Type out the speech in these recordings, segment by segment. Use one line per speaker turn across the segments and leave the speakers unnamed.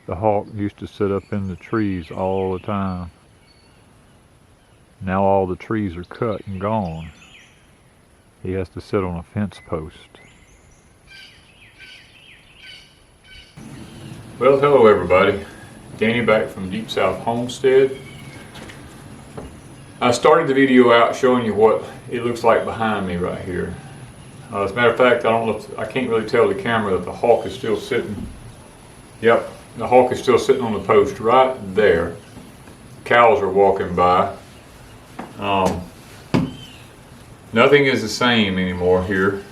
The hawk used to sit up in the trees all the time. Now all the trees are cut and gone. He has to sit on a fence post. Well, hello everybody. Danny back from Deepsouth Homestead. I started the video out showing you what it looks like behind me right here. As a matter of fact, I can't really tell the camera that the hawk is still sitting. Yep, the hawk is still sitting on the post right there. Cows are walking by. Nothing is the same anymore here.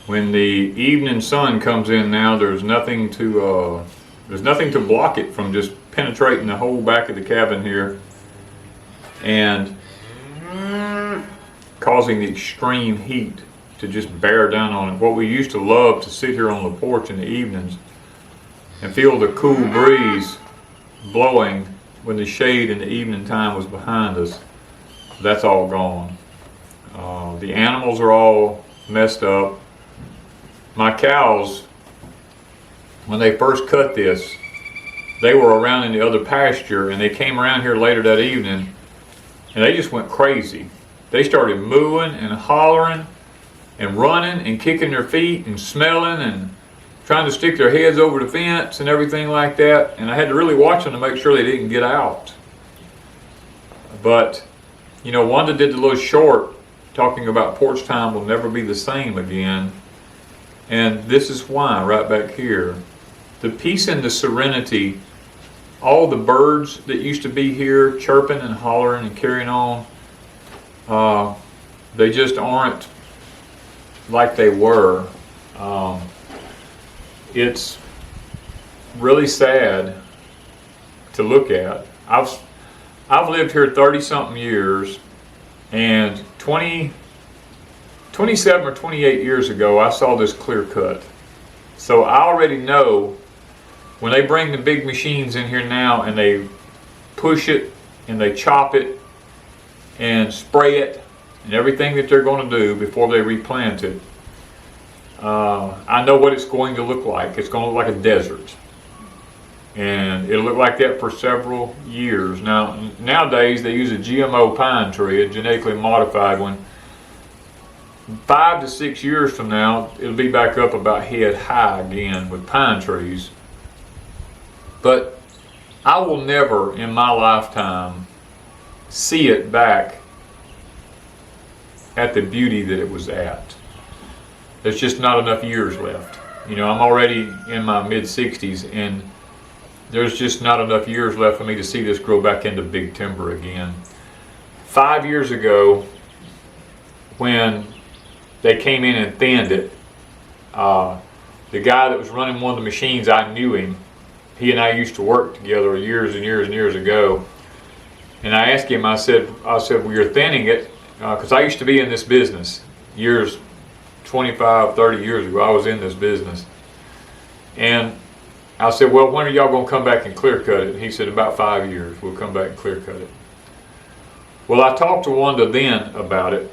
When the evening sun comes in now, there's nothing to block it from just penetrating the whole back of the cabin here and causing the extreme heat to just bear down on it. What we used to love to sit here on the porch in the evenings and feel the cool breeze blowing when the shade in the evening time was behind us, that's all gone. The animals are all messed up. My cows, when they first cut this, they were around in the other pasture, and they came around here later that evening and they just went crazy. They started mooing and hollering and running and kicking their feet and smelling and trying to stick their heads over the fence and everything like that, and I had to really watch them to make sure they didn't get out. But you know, Wanda did the little short talking about porch time will never be the same again, and this is why right back here. The peace and the serenity, all the birds that used to be here chirping and hollering and carrying on, they just aren't like they were. It's really sad to look at. I've lived here 30-something years, and 27 or 28 years ago, I saw this clear cut. So I already know when they bring the big machines in here now and they push it and they chop it and spray it and everything that they're going to do before they replant it, I know what it's going to look like. It's going to look like a desert. And it'll look like that for several years. Now, nowadays they use a GMO pine tree, a genetically modified one. 5 to 6 years from now, it'll be back up about head high again with pine trees. But I will never in my lifetime see it back at the beauty that it was at. There's just not enough years left. You know, I'm already in my mid-60s, and there's just not enough years left for me to see this grow back into big timber again. 5 years ago, when they came in and thinned it, the guy that was running one of the machines, I knew him. He and I used to work together years and years and years ago. And I asked him, I said, well, you're thinning it, because I used to be in this business years, 25, 30 years ago. I was in this business. And I said, well, when are y'all going to come back and clear cut it? And he said, about 5 years, we'll come back and clear cut it. Well, I talked to Wanda then about it.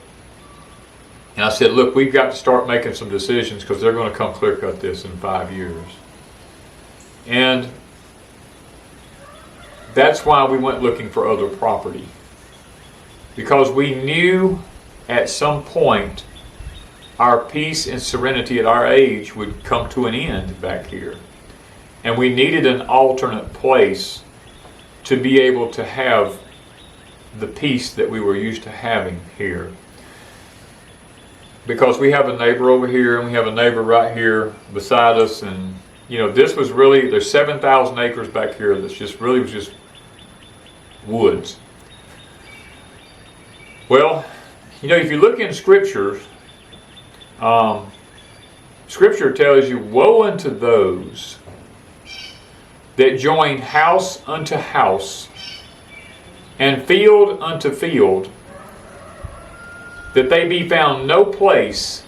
And I said, look, we've got to start making some decisions because they're going to come clear cut this in 5 years. And that's why we went looking for other property. Because we knew at some point our peace and serenity at our age would come to an end back here. And we needed an alternate place to be able to have the peace that we were used to having here. Because we have a neighbor over here and we have a neighbor right here beside us, and you know, this was really, there's 7,000 acres back here that's just really was just woods. Well, you know, if you look in scriptures, Scripture tells you, woe unto those that join house unto house and field unto field, that they be found no place,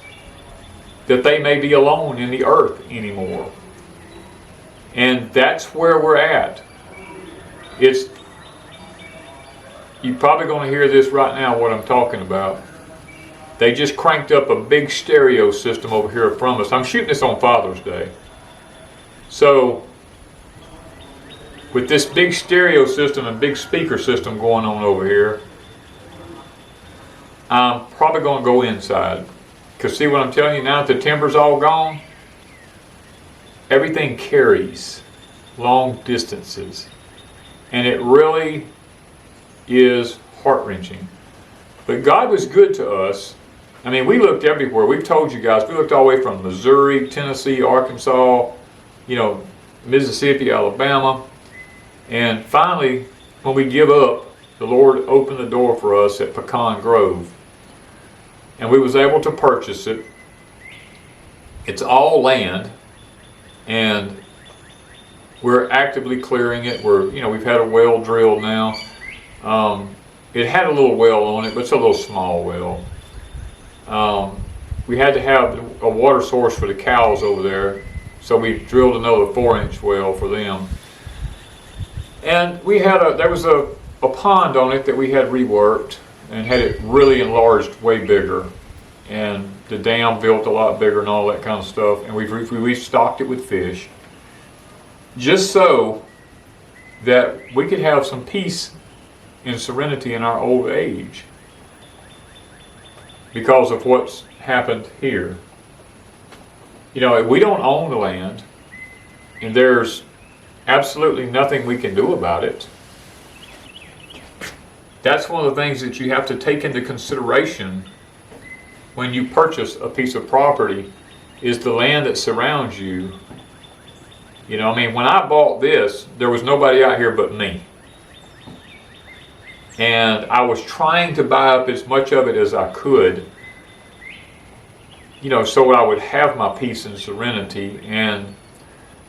that they may be alone in the earth anymore. And that's where we're at. You're probably going to hear this right now, what I'm talking about. They just cranked up a big stereo system over here from us. I'm shooting this on Father's Day. So with this big stereo system and big speaker system going on over here, I'm probably going to go inside. Because see what I'm telling you, now that the timber's all gone, everything carries long distances. And it really is heart-wrenching. But God was good to us. I mean, we looked everywhere. We've told you guys, we looked all the way from Missouri, Tennessee, Arkansas, Mississippi, Alabama. And finally, when we give up, the Lord opened the door for us at Pecan Grove. And we was able to purchase it. It's all land. And we're actively clearing it. We've had a well drilled now. It had a little well on it, but it's a little small well. We had to have a water source for the cows over there, so we drilled another 4-inch well for them. And there was a pond on it that we had reworked and had it really enlarged way bigger. And the dam built a lot bigger and all that kind of stuff. And we restocked it with fish, just so that we could have some peace and serenity in our old age because of what's happened here. We don't own the land, and there's absolutely nothing we can do about it. That's one of the things that you have to take into consideration when you purchase a piece of property, is the land that surrounds you. When I bought this, there was nobody out here but me. And I was trying to buy up as much of it as I could, so I would have my peace and serenity. And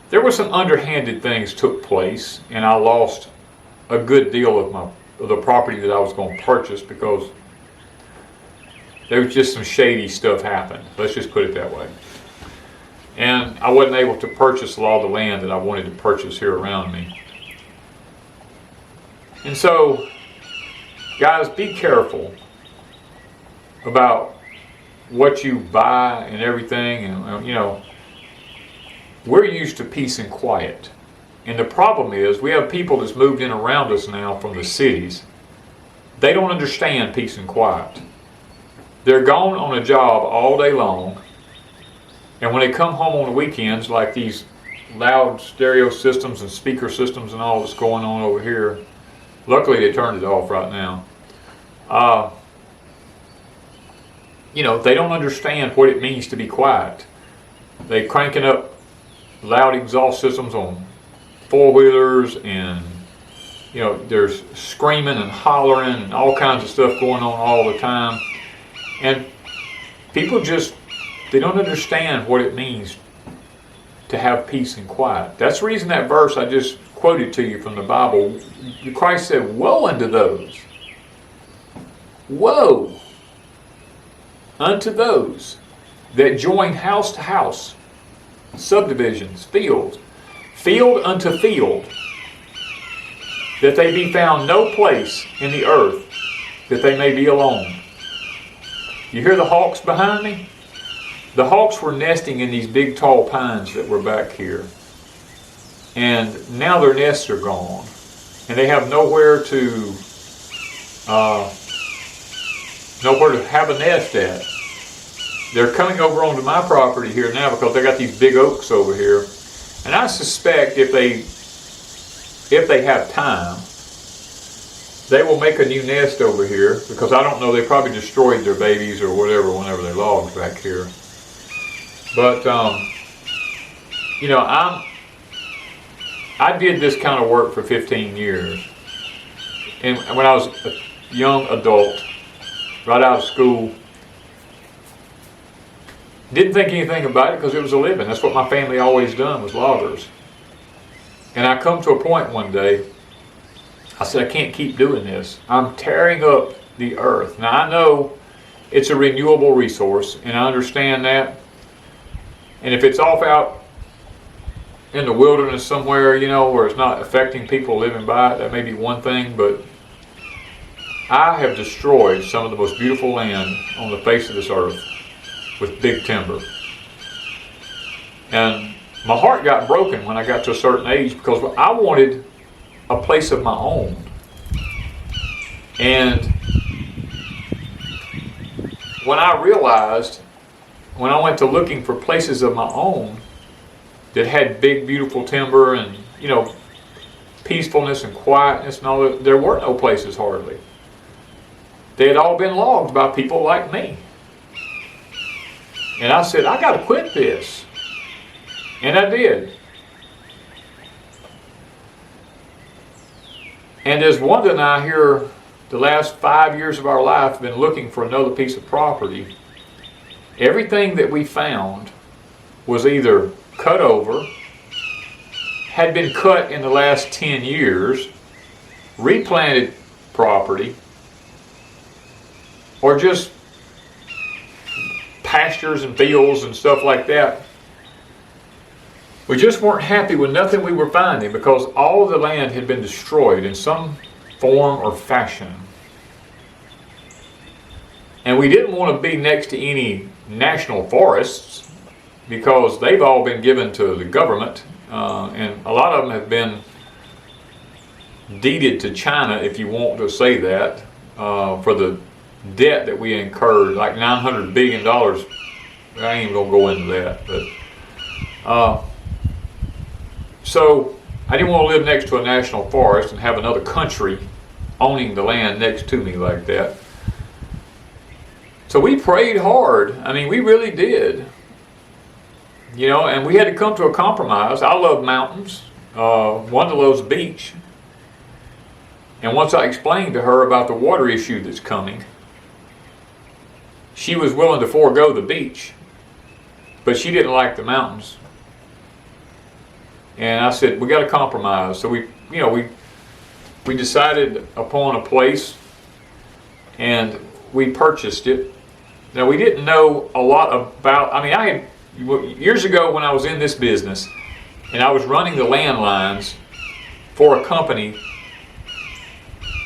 there were some underhanded things took place, and I lost a good deal of the property that I was going to purchase because there was just some shady stuff happened. Let's just put it that way. And I wasn't able to purchase a lot of the land that I wanted to purchase here around me. And so, guys, be careful about what you buy and everything. And we're used to peace and quiet. And the problem is, we have people that's moved in around us now from the cities. They don't understand peace and quiet. They're gone on a job all day long. And when they come home on the weekends, like these loud stereo systems and speaker systems and all that's going on over here, luckily they turned it off right now. They don't understand what it means to be quiet. They cranking up loud exhaust systems on four-wheelers, and there's screaming and hollering and all kinds of stuff going on all the time. And people they don't understand what it means to have peace and quiet. That's the reason that verse I just quoted to you from the Bible, Christ said, "Woe unto those." Woe unto those that join house to house, subdivisions, field unto field, that they be found no place in the earth, that they may be alone. You hear the hawks behind me? The hawks were nesting in these big tall pines that were back here. And now their nests are gone. And they have nowhere to have a nest at. They're coming over onto my property here now because they got these big oaks over here. And I suspect if they have time, they will make a new nest over here, because I don't know, they probably destroyed their babies or whatever whenever they logged back here. But I did this kind of work for 15 years. And when I was a young adult, right out of school, didn't think anything about it because it was a living. That's what my family always done, was loggers. And I come to a point one day, I said, I can't keep doing this. I'm tearing up the earth. Now I know it's a renewable resource, and I understand that. And if it's off out in the wilderness somewhere, where it's not affecting people living by it, that may be one thing, but I have destroyed some of the most beautiful land on the face of this earth with big timber. And my heart got broken when I got to a certain age because I wanted a place of my own. And when I realized, when I went to looking for places of my own that had big, beautiful timber and, you know, peacefulness and quietness and all that, there were no places hardly. They had all been logged by people like me. And I said, I got to quit this. And I did. And as Wanda and I here, the last 5 years of our life, have been looking for another piece of property, everything that we found was either cut over, had been cut in the last 10 years, replanted property, or just pastures and fields and stuff like that. We just weren't happy with nothing we were finding because all of the land had been destroyed in some form or fashion. And we didn't want to be next to any national forests because they've all been given to the government, and a lot of them have been deeded to China, if you want to say that, for the debt that we incurred, like $900 billion. I ain't even gonna go into that, but so I didn't want to live next to a national forest and have another country owning the land next to me like that. So we prayed hard. I mean, we really did. You know, and we had to come to a compromise. I love mountains. Wanda loves the beach. And once I explained to her about the water issue that's coming, she was willing to forego the beach, but she didn't like the mountains. And I said, we got to compromise. So we decided upon a place, and we purchased it. Now, we didn't know a lot about, I mean, years ago when I was in this business, and I was running the landlines for a company,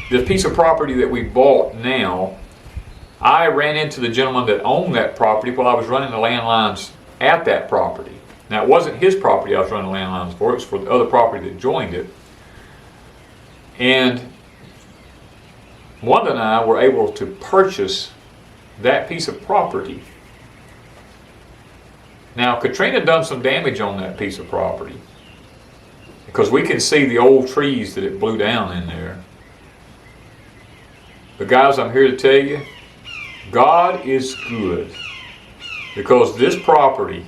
the piece of property that we bought now, I ran into the gentleman that owned that property while I was running the landlines at that property. Now, it wasn't his property I was running the landlines for, it was for the other property that joined it. And Wanda and I were able to purchase that piece of property. Now, Katrina done some damage on that piece of property because we can see the old trees that it blew down in there. But guys, I'm here to tell you, God is good, because this property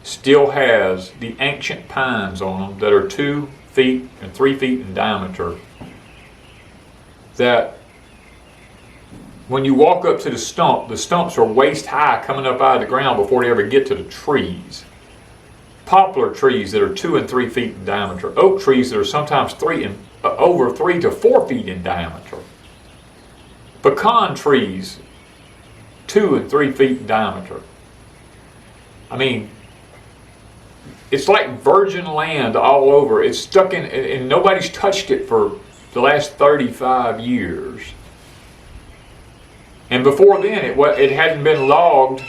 still has the ancient pines on them that are 2 feet and 3 feet in diameter, that when you walk up to the stumps are waist high coming up out of the ground before they ever get to the trees. Poplar trees that are 2 and 3 feet in diameter. Oak trees that are sometimes over 3 to 4 feet in diameter. Pecan trees, 2 and 3 feet in diameter. I mean, it's like virgin land all over. It's stuck in, and nobody's touched it for the last 35 years. And before then, it hadn't been logged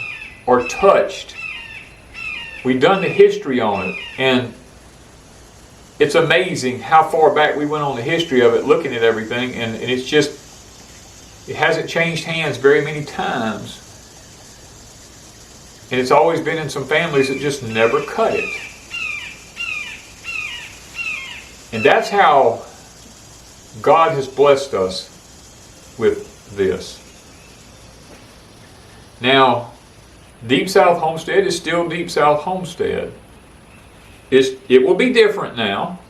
or touched. We've done the history on it, and it's amazing how far back we went on the history of it, looking at everything, and it's just, it hasn't changed hands very many times. And it's always been in some families that just never cut it. And that's how God has blessed us with this. Now, Deepsouth Homestead is still Deepsouth Homestead. It will be different now.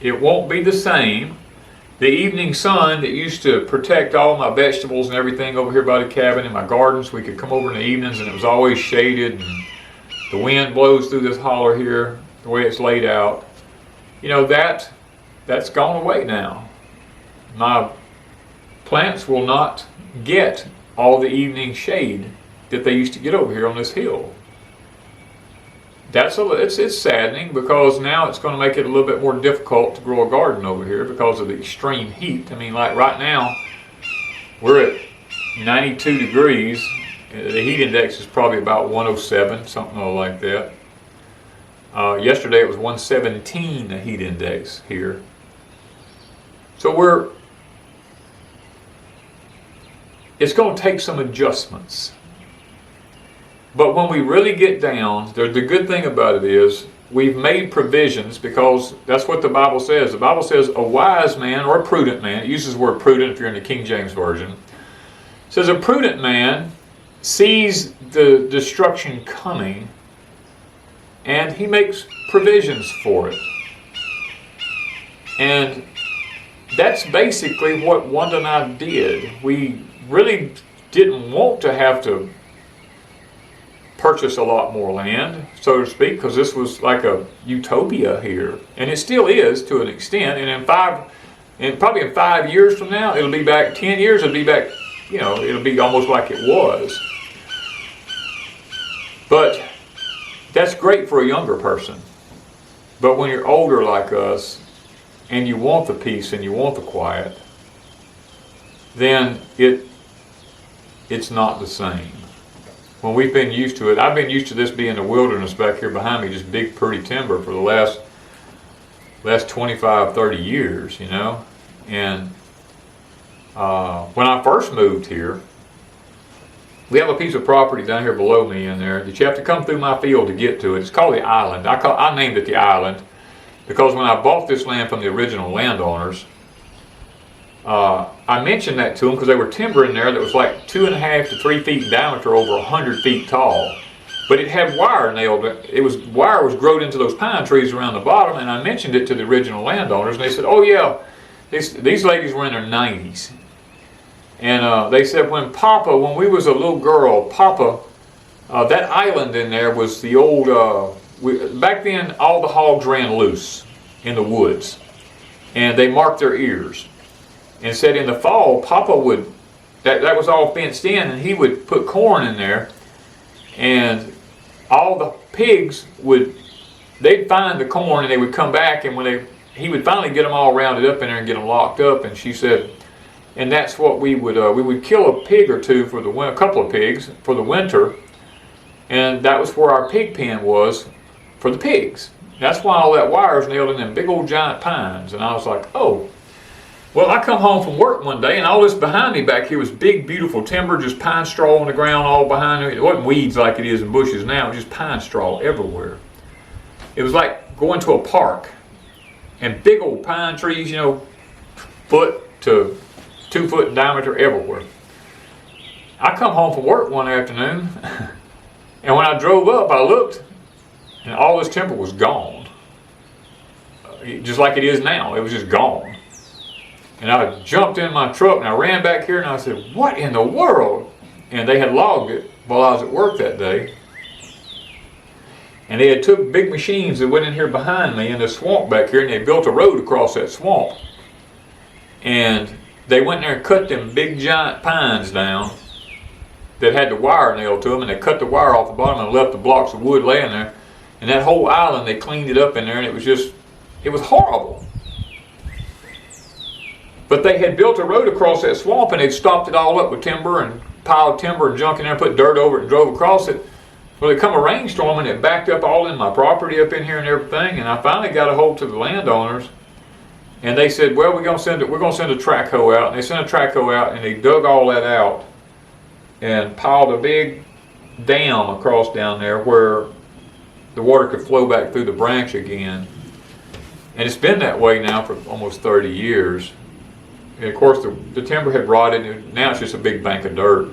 It won't be the same. The evening sun that used to protect all my vegetables and everything over here by the cabin in my gardens, we could come over in the evenings and it was always shaded, and the wind blows through this holler here, the way it's laid out. You know, that's gone away now. My plants will not get all the evening shade that they used to get over here on this hill. It's saddening, because now it's going to make it a little bit more difficult to grow a garden over here because of the extreme heat. I mean, like right now, we're at 92 degrees. The heat index is probably about 107, something like that. Yesterday it was 117, the heat index here. So it's going to take some adjustments. But when we really get down, the good thing about it is we've made provisions, because that's what the Bible says. The Bible says a wise man or a prudent man, it uses the word prudent if you're in the King James Version, it says a prudent man sees the destruction coming and he makes provisions for it. And that's basically what Wanda and I did. We really didn't want to have to purchase a lot more land, so to speak, because this was like a utopia here, and it still is to an extent. And probably in 5 years from now, it'll be back. 10 years, it'll be back. You know, it'll be almost like it was. But that's great for a younger person. But when you're older like us, and you want the peace and you want the quiet, then it's not the same. When we've been used to it, I've been used to this being the wilderness back here behind me, just big pretty timber for the last 25, 30 years, you know. And when I first moved here, we have a piece of property down here below me in there that you have to come through my field to get to it. It's called the island. I named it the island because when I bought this land from the original landowners, I mentioned that to them because they were timber in there that was like 2.5 to 3 feet in diameter, over 100 feet tall. But it had wire nailed. Wire was growed into those pine trees around the bottom, and I mentioned it to the original landowners, and they said, "Oh yeah." These ladies were in their 90s, and they said when we was a little girl, Papa, that island in there was the old. Back then, all the hogs ran loose in the woods, and they marked their ears. And said in the fall, Papa would, that was all fenced in, and he would put corn in there, and all the pigs they'd find the corn, and they would come back, and he would finally get them all rounded up in there and get them locked up. And she said, and that's what we would kill a pig or two a couple of pigs for the winter, and that was where our pig pen was for the pigs. That's why all that wire is nailed in them big old giant pines. And I was like, oh. Well, I come home from work one day, and all this behind me back here was big, beautiful timber, just pine straw on the ground all behind me. It wasn't weeds like it is in bushes now. It was just pine straw everywhere. It was like going to a park, and big old pine trees, you know, 1 to 2 foot in diameter everywhere. I come home from work one afternoon, and when I drove up, I looked, and all this timber was gone. Just like it is now. It was just gone. And I jumped in my truck and I ran back here and I said, what in the world? And they had logged it while I was at work that day. And they had took big machines that went in here behind me in the swamp back here, and they built a road across that swamp. And they went in there and cut them big giant pines down that had the wire nailed to them, and they cut the wire off the bottom and left the blocks of wood laying there. And that whole island, they cleaned it up in there, and it was horrible. But they had built a road across that swamp, and they'd stopped it all up with timber and piled timber and junk in there, put dirt over it and drove across it. Well, there come a rainstorm and it backed up all in my property up in here and everything. And I finally got a hold to the landowners, and they said, well, we're going to send a track hoe out. And they sent a track hoe out, and they dug all that out and piled a big dam across down there where the water could flow back through the branch again. And it's been that way now for almost 30 years. And of course, the timber had rotted, and now it's just a big bank of dirt.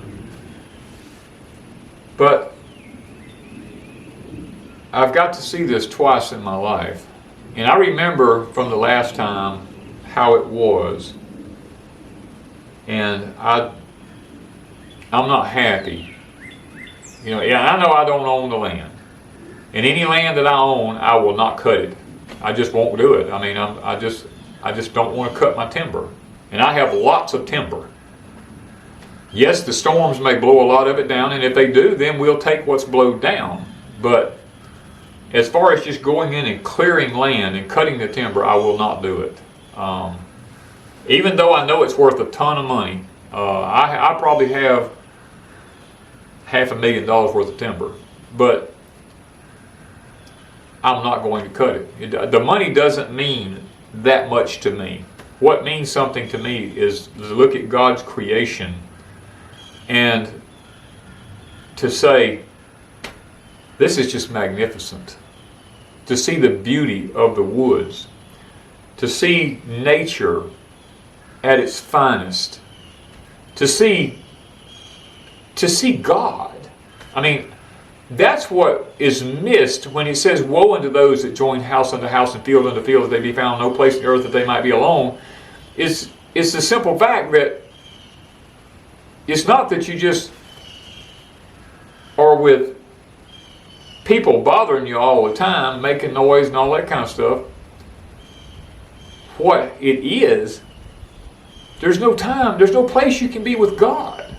But I've got to see this twice in my life. And I remember from the last time how it was. And I'm not happy. You know, yeah, I know I don't own the land. And any land that I own, I will not cut it. I just won't do it. I mean, I just don't want to cut my timber. And I have lots of timber. Yes, the storms may blow a lot of it down, and if they do, then we'll take what's blowed down. But as far as just going in and clearing land and cutting the timber, I will not do it. Even though I know it's worth a ton of money, I probably have $500,000 worth of timber. But I'm not going to cut it. The money doesn't mean that much to me. What means something to me is to look at God's creation and to say, this is just magnificent. To see the beauty of the woods, to see nature at its finest, to see God. I mean, that's what is missed when he says, woe unto those that join house unto house and field unto field, that they be found no place on the earth that they might be alone. It's the simple fact that it's not that you just are with people bothering you all the time, making noise and all that kind of stuff. What it is, there's no time, there's no place you can be with God.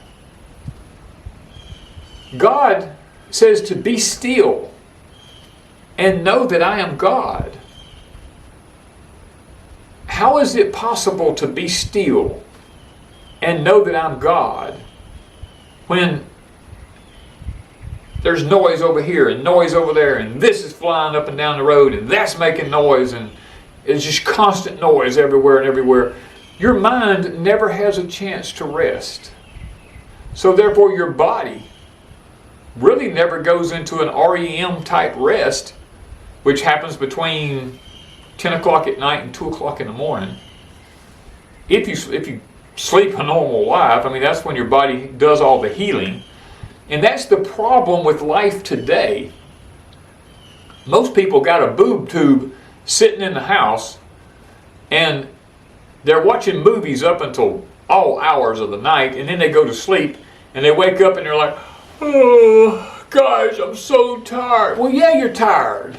God says to be still and know that I am God. How is it possible to be still and know that I'm God when there's noise over here and noise over there and this is flying up and down the road and that's making noise and it's just constant noise everywhere and everywhere? Your mind never has a chance to rest. So therefore your body really never goes into an REM type rest, which happens between 10 o'clock at night and 2 o'clock in the morning. If you sleep a normal life, I mean, that's when your body does all the healing. And that's the problem with life today. Most people got a boob tube sitting in the house and they're watching movies up until all hours of the night, and then they go to sleep and they wake up and they're like, oh, guys, I'm so tired. Well, yeah, you're tired.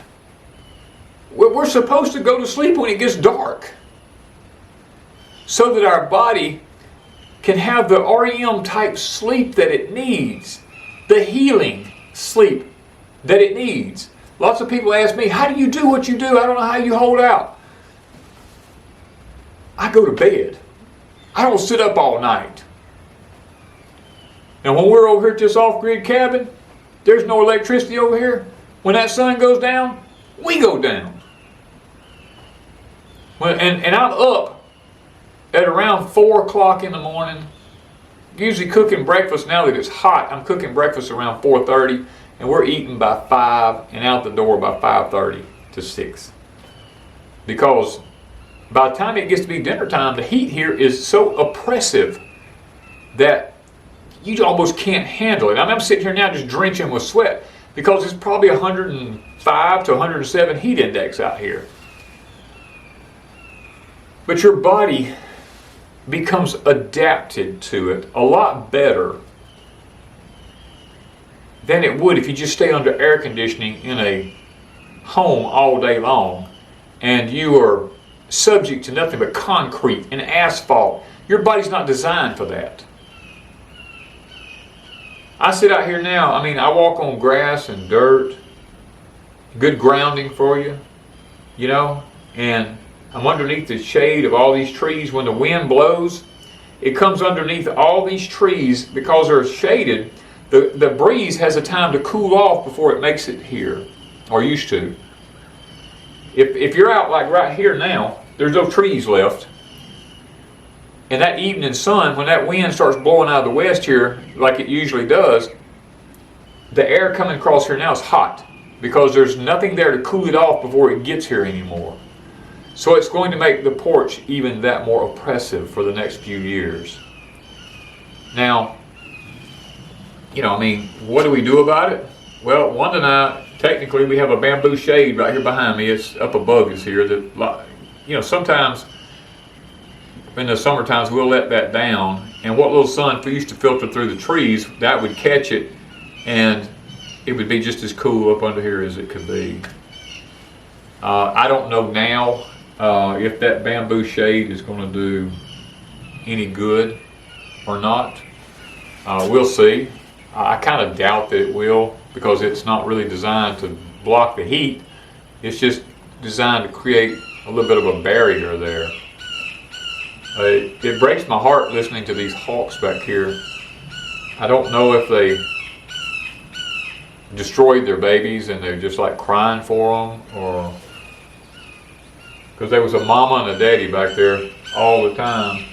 We're supposed to go to sleep when it gets dark so that our body can have the REM type sleep that it needs, the healing sleep that it needs. Lots of people ask me, how do you do what you do? I don't know how you hold out. I go to bed. I don't sit up all night. And when we're over here at this off-grid cabin, there's no electricity over here. When that sun goes down, we go down. And I'm up at around 4 o'clock in the morning, usually cooking breakfast. Now that it's hot, I'm cooking breakfast around 4:30, and we're eating by 5 and out the door by 5:30 to 6. Because by the time it gets to be dinner time, the heat here is so oppressive that you almost can't handle it. I mean, I'm sitting here now just drenching with sweat because it's probably 105 to 107 heat index out here. But your body becomes adapted to it a lot better than it would if you just stay under air conditioning in a home all day long and you are subject to nothing but concrete and asphalt. Your body's not designed for that. I sit out here now, I mean, I walk on grass and dirt, good grounding for you, you know, and I'm underneath the shade of all these trees. When the wind blows, it comes underneath all these trees because they're shaded. The breeze has a time to cool off before it makes it here, or used to. If you're out like right here now, there's no trees left. And that evening sun, when that wind starts blowing out of the west here, like it usually does, the air coming across here now is hot because there's nothing there to cool it off before it gets here anymore. So it's going to make the porch even that more oppressive for the next few years. Now, you know, I mean, what do we do about it? Well, Wanda and I, technically we have a bamboo shade right here behind me. It's up above us here. That, you know, sometimes in the summer times we'll let that down, and what little sun used to filter through the trees, that would catch it, and it would be just as cool up under here as it could be. I don't know now if that bamboo shade is going to do any good or not. We'll see. I kind of doubt that it will, because it's not really designed to block the heat. It's just designed to create a little bit of a barrier there. It breaks my heart listening to these hawks back here. I don't know if destroyed their babies and they're just like crying for them, or because there was a mama and a daddy back there all the time,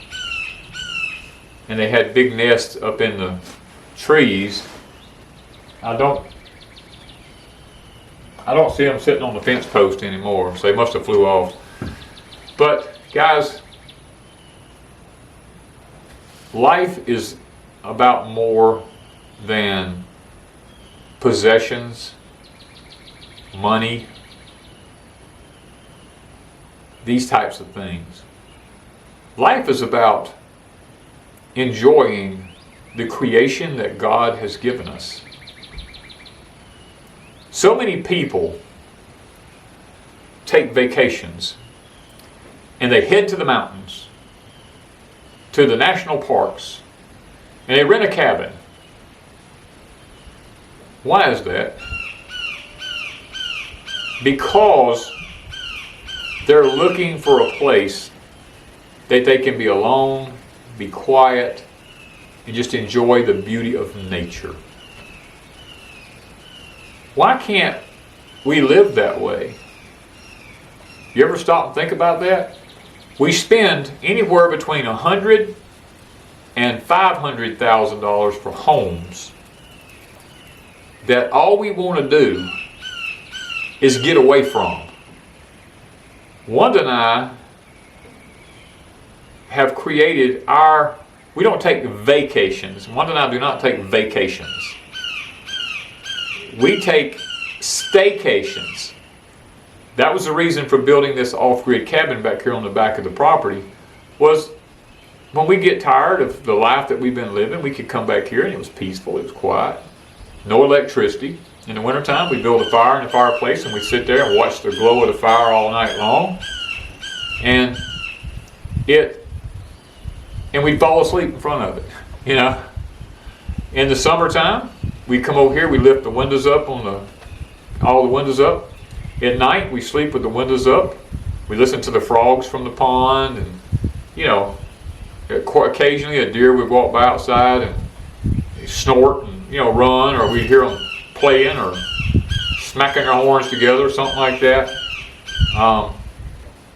and they had big nests up in the trees. I don't see them sitting on the fence post anymore, so they must have flew off. But guys, life is about more than possessions, money, these types of things. Life is about enjoying the creation that God has given us. So many people take vacations and they head to the mountains, to the national parks, and they rent a cabin. Why is that? Because they're looking for a place that they can be alone, be quiet, and just enjoy the beauty of nature. Why can't we live that way? You ever stop and think about that? We spend anywhere between $100,000 and $500,000 for homes that all we want to do is get away from. Wanda and I have created we don't take vacations. Wanda and I do not take vacations. We take staycations. That was the reason for building this off-grid cabin back here on the back of the property, was when we get tired of the life that we've been living, we could come back here and it was peaceful, it was quiet, no electricity. In the wintertime, we build a fire in the fireplace and we sit there and watch the glow of the fire all night long. And we fall asleep in front of it, you know. In the summertime, we come over here, we lift the windows up all the windows up. At night, we sleep with the windows up. We listen to the frogs from the pond, and you know, occasionally a deer would walk by outside and snort and run, or we'd hear them playing or smacking their horns together, something like that.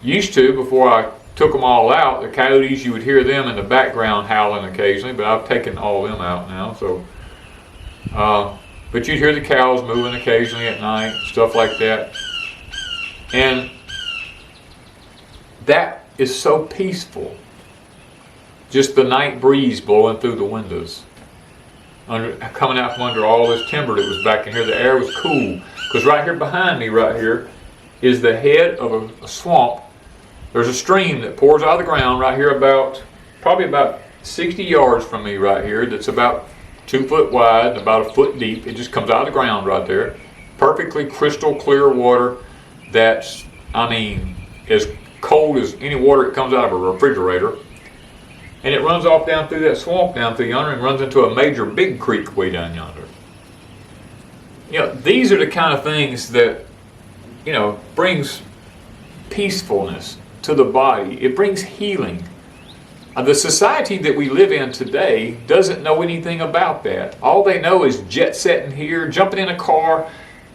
Used to, before I took them all out, the coyotes, you would hear them in the background howling occasionally, but I've taken all of them out now. So, but you'd hear the cows moving occasionally at night, stuff like that. And that is so peaceful. Just the night breeze blowing through the windows, coming out from under all this timber that was back in here. The air was cool, because right here behind me, right here, is the head of a swamp. There's a stream that pours out of the ground right here, probably about 60 yards from me right here, that's about 2 foot wide and about a foot deep. It just comes out of the ground right there. Perfectly crystal clear water that's, as cold as any water that comes out of a refrigerator. And it runs off down through that swamp down through yonder and runs into a major big creek way down yonder. These are the kind of things that, brings peacefulness to the body. It brings healing. The society that we live in today doesn't know anything about that. All they know is jet setting here, jumping in a car,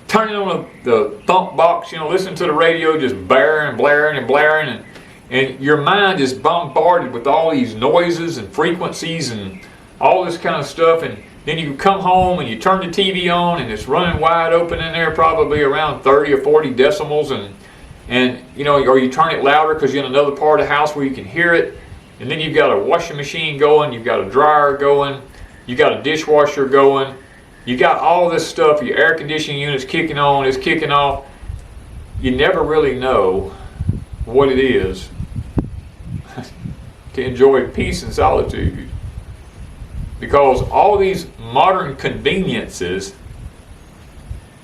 turning on the thump box, listening to the radio, just blaring, and your mind is bombarded with all these noises and frequencies and all this kind of stuff. And then you come home and you turn the TV on and it's running wide open in there, probably around 30 or 40 decibels, and or you turn it louder because you're in another part of the house where you can hear it. And then you've got a washing machine going, you've got a dryer going, you've got a dishwasher going, you got all this stuff, your air conditioning unit's kicking on, it's kicking off. You never really know what it is to enjoy peace and solitude, because all these modern conveniences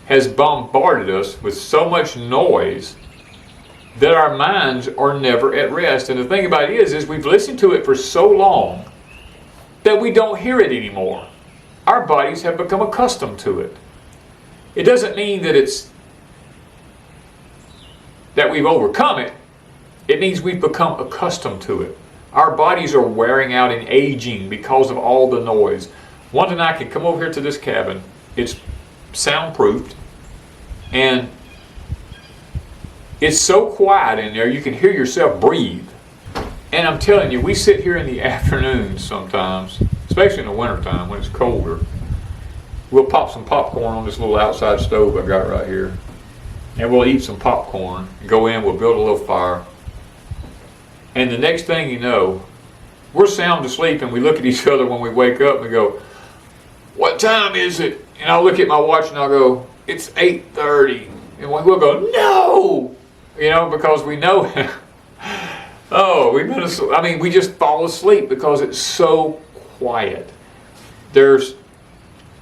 has bombarded us with so much noise that our minds are never at rest. And the thing about it is we've listened to it for so long that we don't hear it anymore. Our bodies have become accustomed to it. It doesn't mean that we've overcome it. It means we've become accustomed to it. Our bodies are wearing out and aging because of all the noise. Wanda and I can come over here to this cabin. It's soundproofed, and it's so quiet in there you can hear yourself breathe. And I'm telling you, we sit here in the afternoons sometimes, especially in the wintertime when it's colder. We'll pop some popcorn on this little outside stove I got right here, and we'll eat some popcorn, go in, we'll build a little fire, and the next thing you know, we're sound asleep, and we look at each other when we wake up and we go, what time is it? And I'll look at my watch and I'll go, it's 8:30. And we'll go, no! You know, because we know, oh, we've been asleep. I mean, we just fall asleep because it's so quiet. There's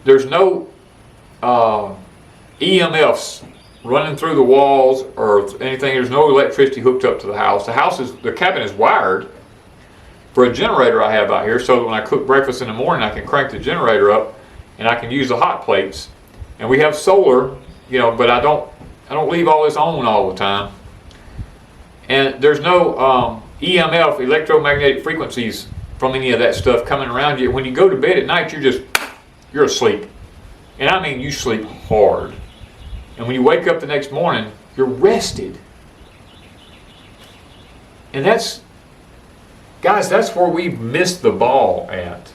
no EMFs running through the walls or anything. There's no electricity hooked up to the house. The cabin is wired for a generator I have out here, so that when I cook breakfast in the morning, I can crank the generator up and I can use the hot plates. And we have solar, you know, but I don't leave all this on all the time. And there's no EMF, electromagnetic frequencies, from any of that stuff coming around you. When you go to bed at night, you're asleep. And I mean, you sleep hard. And when you wake up the next morning, you're rested. And guys, that's where we've missed the ball at.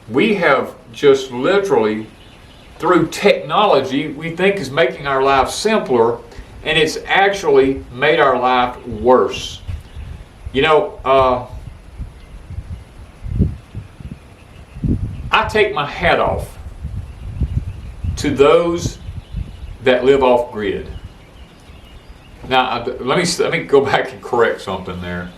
We have just literally, through technology, we think is making our life simpler, and it's actually made our life worse. You know, I take my hat off to those that live off grid. Now, let me go back and correct something there.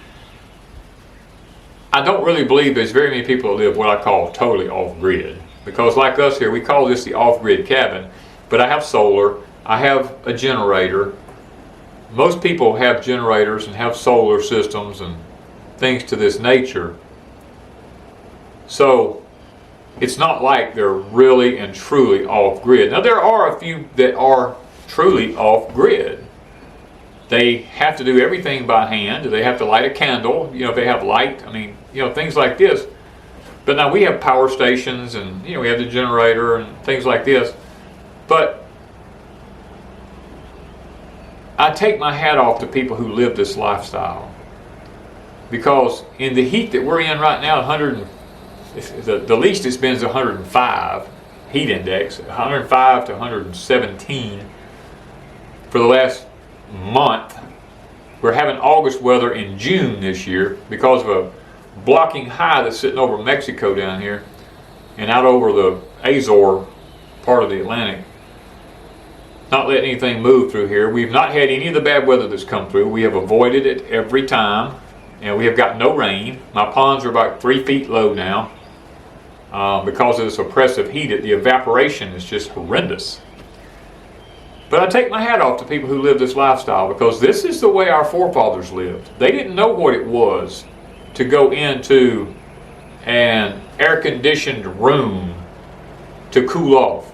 I don't really believe there's very many people that live what I call totally off grid, because like us here, we call this the off grid cabin. But I have solar, I have a generator. Most people have generators and have solar systems and things to this nature. So it's not like they're really and truly off grid. Now there are a few that are truly off grid. They have to do everything by hand. They have to light a candle, you know, if they have light, I mean, you know, things like this. But now we have power stations, and you know, we have the generator and things like this. But I take my hat off to people who live this lifestyle, because in the heat that we're in right now, the least it's been is 105 heat index, 105 to 117 for the last month. We're having August weather in June this year because of a blocking high that's sitting over Mexico down here and out over the Azore part of the Atlantic. Not letting anything move through here. We've not had any of the bad weather that's come through. We have avoided it every time, and we have got no rain. My ponds are about 3 feet low now because of this oppressive heat. The evaporation is just horrendous. But I take my hat off to people who live this lifestyle, because this is the way our forefathers lived. They didn't know what it was to go into an air-conditioned room to cool off.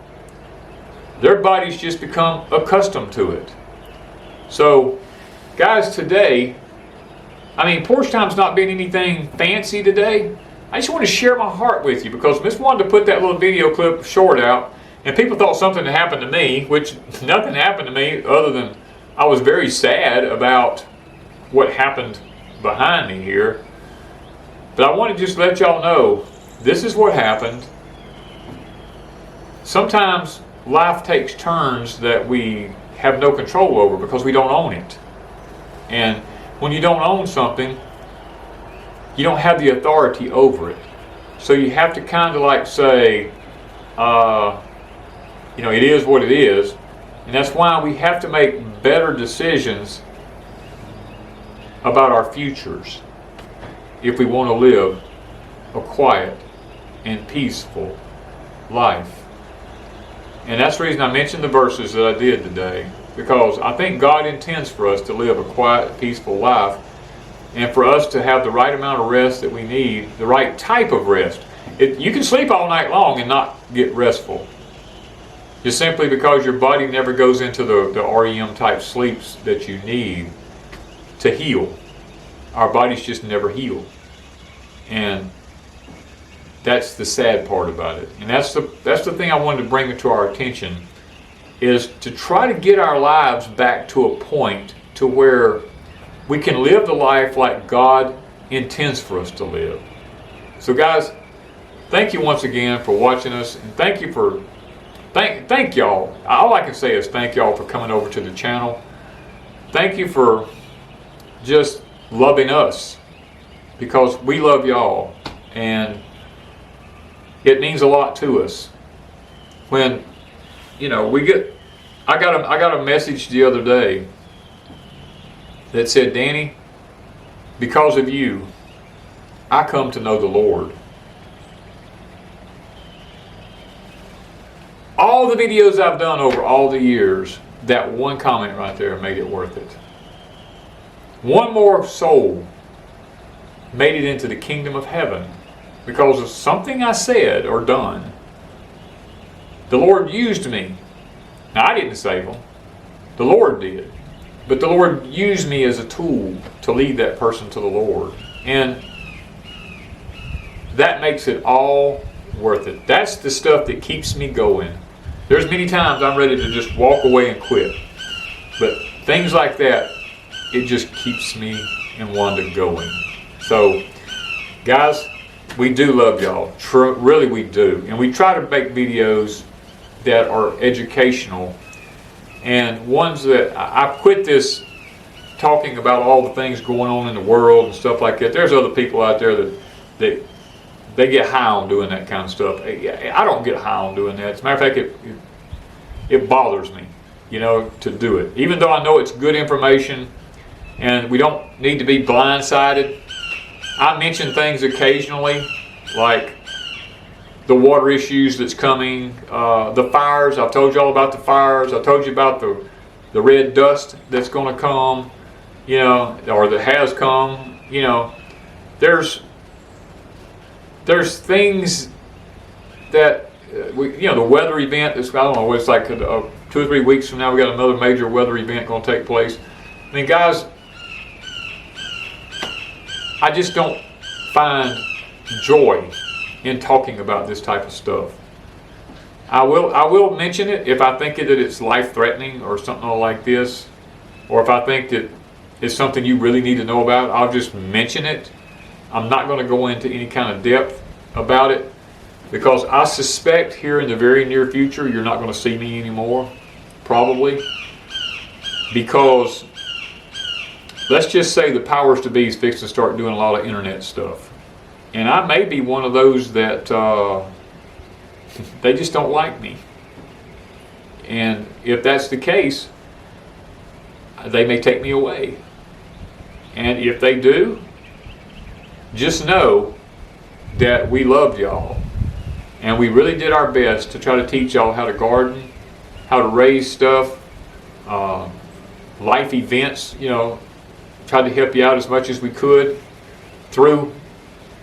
Their bodies just become accustomed to it. So, guys, today, I mean, Porch Time's not been anything fancy today. I just want to share my heart with you, because Miss Wanda put that little video clip short out, and people thought something had happened to me, which nothing happened to me other than I was very sad about what happened behind me here. But I want to just let y'all know, this is what happened. Sometimes life takes turns that we have no control over because we don't own it. And when you don't own something, you don't have the authority over it. So you have to kind of like say, you know, it is what it is. And that's why we have to make better decisions about our futures if we want to live a quiet and peaceful life. And that's the reason I mentioned the verses that I did today, because I think God intends for us to live a quiet, peaceful life, and for us to have the right amount of rest that we need, the right type of rest. You can sleep all night long and not get restful, just simply because your body never goes into the REM type sleeps that you need to heal. Our bodies just never heal. And that's the sad part about it. And that's the thing I wanted to bring to our attention is to try to get our lives back to a point to where we can live the life like God intends for us to live. So guys, thank you once again for watching us, and thank y'all. All I can say is thank y'all for coming over to the channel. Thank you for just loving us, because we love y'all, and it means a lot to us. When, you know, I got a message the other day that said, Danny, because of you, I come to know the Lord. All the videos I've done over all the years, that one comment right there made it worth it. One more soul made it into the kingdom of heaven because of something I said or done. The Lord used me. Now, I didn't save them. The Lord did. But the Lord used me as a tool to lead that person to the Lord. And that makes it all worth it. That's the stuff that keeps me going. There's many times I'm ready to just walk away and quit. But things like that, it just keeps me and Wanda going. So, guys, we do love y'all. Really, we do. And we try to make videos that are educational, and ones that I quit this talking about all the things going on in the world and stuff like that. There's other people out there that they get high on doing that kind of stuff. I don't get high on doing that. As a matter of fact, it bothers me, you know, to do it. Even though I know it's good information and we don't need to be blindsided, I mention things occasionally, like the water issues that's coming, the fires. I've told you all about the fires. I told you about the red dust that's going to come, you know, or that has come. You know, there's things that you know, the weather event is, I don't know, it's like 2 or 3 weeks from now we got another major weather event going to take place. I mean, guys, I just don't find joy in talking about this type of stuff. I will mention it if I think that it's life-threatening or something like this, or if I think that it's something you really need to know about. I'll just mention it. I'm not going to go into any kind of depth about it, because I suspect here in the very near future you're not going to see me anymore, probably, because let's just say the powers to be is fixed to start doing a lot of internet stuff. And I may be one of those that they just don't like me. And if that's the case, they may take me away. And if they do, just know that we loved y'all. And we really did our best to try to teach y'all how to garden, how to raise stuff, life events, you know, tried to help you out as much as we could through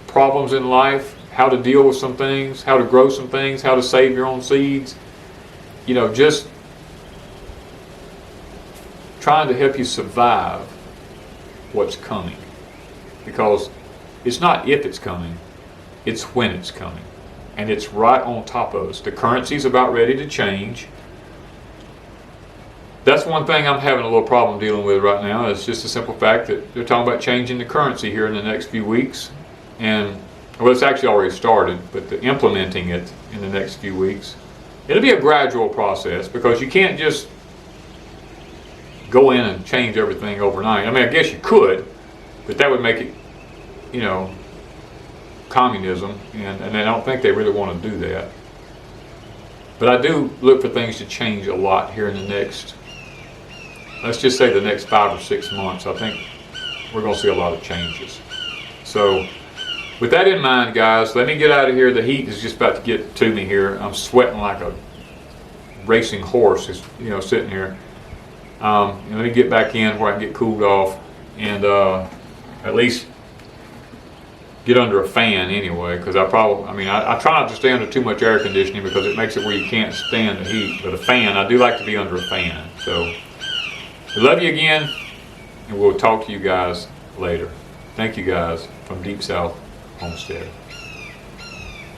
problems in life, how to deal with some things, how to grow some things, how to save your own seeds. You know, just trying to help you survive what's coming. Because it's not if it's coming, it's when it's coming. And it's right on top of us. The currency's about ready to change. That's one thing I'm having a little problem dealing with right now. It's just the simple fact that they're talking about changing the currency here in the next few weeks. And, well, it's actually already started, but implementing it in the next few weeks. It'll be a gradual process, because you can't just go in and change everything overnight. I mean, I guess you could, but that would make it, you know, communism, and I don't think they really want to do that. But I do look for things to change a lot here in the next, let's just say the next 5 or 6 months. I think we're going to see a lot of changes. So with that in mind, guys, let me get out of here. The heat is just about to get to me here. I'm sweating like a racing horse, is, you know, sitting here. And let me get back in where I can get cooled off, and at least get under a fan anyway, because I try not to stay under too much air conditioning, because it makes it where you can't stand the heat. But a fan, I do like to be under a fan. So we love you again, and we'll talk to you guys later. Thank you guys from Deepsouth Homestead.